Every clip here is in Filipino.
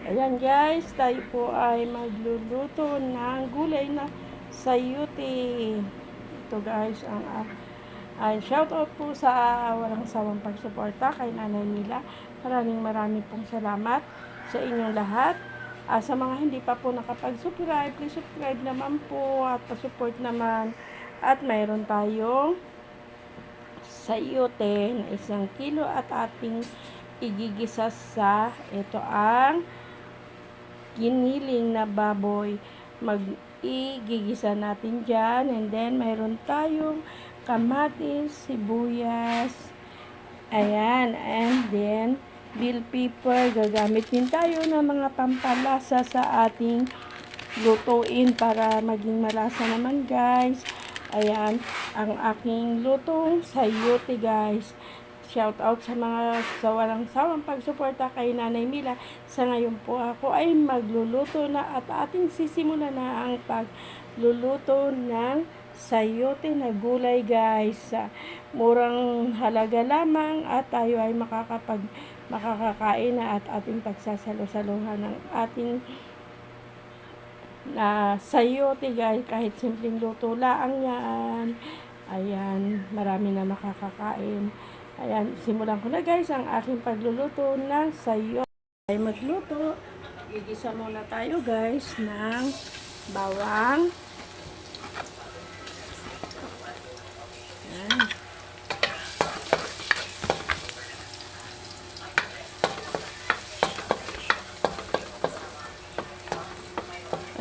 Ayan guys, tayo po ay magluluto ng gulay na sayote. Ito guys, ay shoutout po sa walang sawang pagsuporta kay Nanay Mila. Maraming pong salamat sa inyong lahat. Sa mga hindi pa po nakapag-subscribe, please subscribe naman po at pa-support naman. At mayroon tayong sayote na 1 kilo at ating igigisa sa ito ang giniling na baboy. Mag-igigisa natin dyan. And then, mayroon tayong kamatis, sibuyas. Ayan. And then, bell pepper. Gagamit din tayo ng mga pampalasa sa ating lutuin para maging malasa naman guys. Ayan. Ang aking lutong sayote guys. Shout out sa mga sa walang sawang pagsuporta kay Nanay Mila. Sa ngayon po ako ay magluluto na at ating sisimula na ang pagluluto ng sayote na gulay guys. Murang halaga lamang at tayo ay makakakain na at ating pagsasalo-saluhan ng ating sayote guys. Kahit simpleng luto lang yan. Ayan, marami na makakakain. Ayan, simulan ko na guys ang aking pagluluto ng sayote. Ay magluto, igisa muna tayo guys ng bawang. Ayan.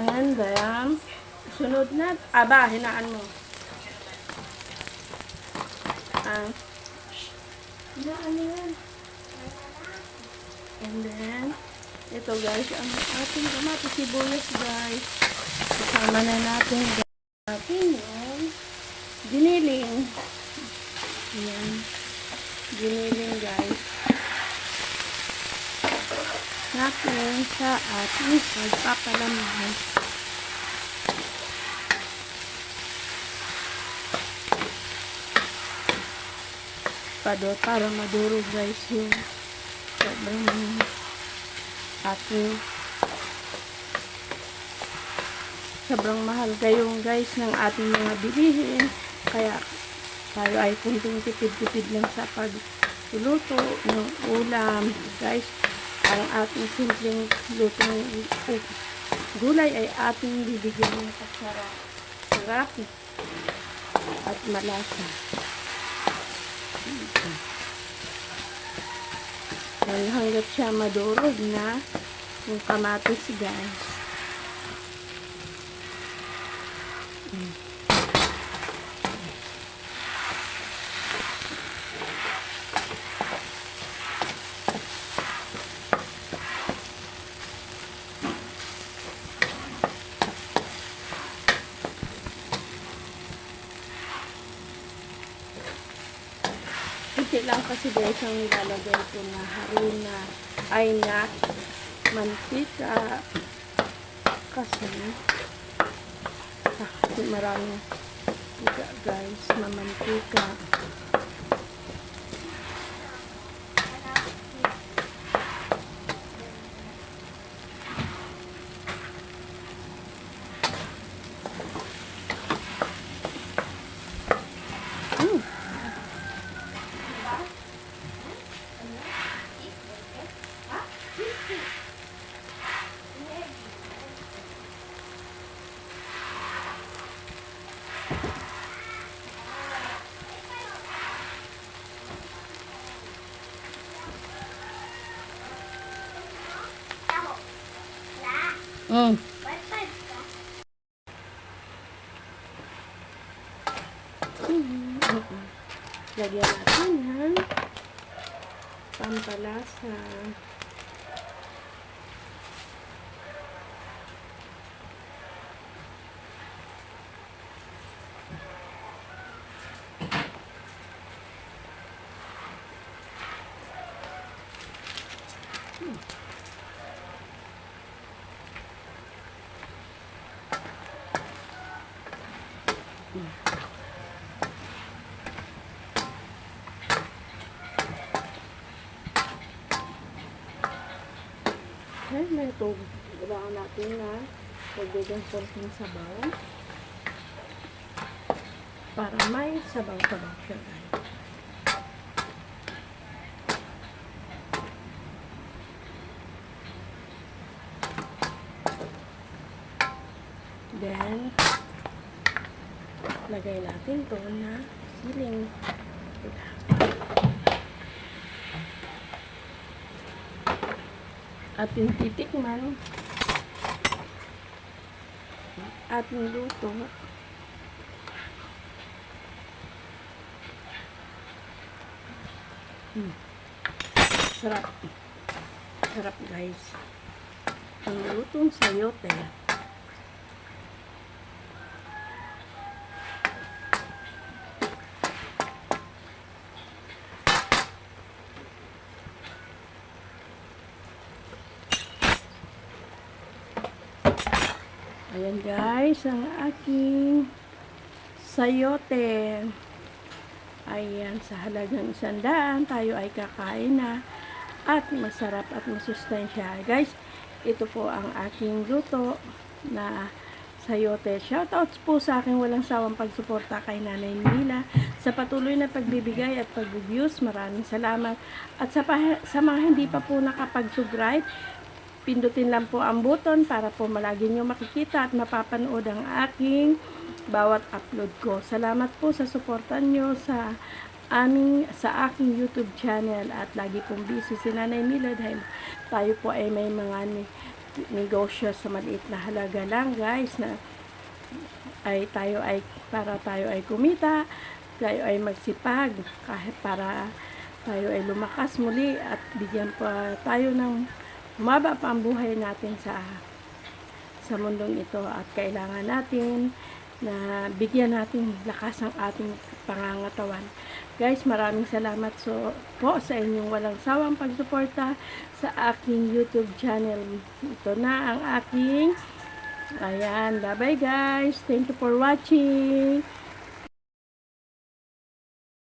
And then, sunod na, hinaan mo. Hinaan mo yan. And then, ito guys, ang ating kamatis sibuyas guys. Kasama na natin yung giniling. Ayan. Giniling guys. Natin sa ating pagpapalaman. Para madurog guys yung sobrang mahal kayong guys ng ating mga bilihin, kaya tayo ay kunting tipid-tipid lang sa pagluluto ng ulam guys. Ang ating simpleng luto ng gulay ay ating bibigyan ng sarap at malasa. Hanggat siya madurog na yung kamatis guys. Kunti lang kasi guys ang nilalagay ko na harina ay na mantika kasi maraming guys na mantika. Lagyan natin ng pampalasa. Ay, may tubig. Kailangan natin na pagdagang konting sabaw. Para may sabaw-sabaw siya. Then, lagay natin to na siling. Ating titikman. Ating luto. Sarap. Sarap, guys. Ang lutong sayote. Ayan, guys, ang aking sayote. Ayan, sa halagang 100, tayo ay kakain na at masarap at masustansya. Guys, ito po ang aking luto na sayote. Shoutouts po sa aking walang sawang pagsuporta kay Nanay Mila sa patuloy na pagbibigay at pag-views. Maraming salamat. At sa mga hindi pa po nakapag-subscribe, pindutin lang po ang button para po malagi nyo makikita at mapapanood ang aking bawat upload ko. Salamat po sa suporta nyo sa aking YouTube channel at lagi pong busy si Nanay Mila dahil tayo po ay may mga negosyo sa maliit na halaga lang, guys, na tayo ay kumita, tayo ay magsipag kahit para tayo ay lumakas muli at bigyan pa tayo ng humaba pa ang buhay natin sa mundong ito at kailangan natin na bigyan natin lakas ang ating pangangatawan. Guys, maraming salamat po sa inyong walang sawang pagsuporta sa aking YouTube channel. Ito na ang aking, ayan, bye bye guys. Thank you for watching.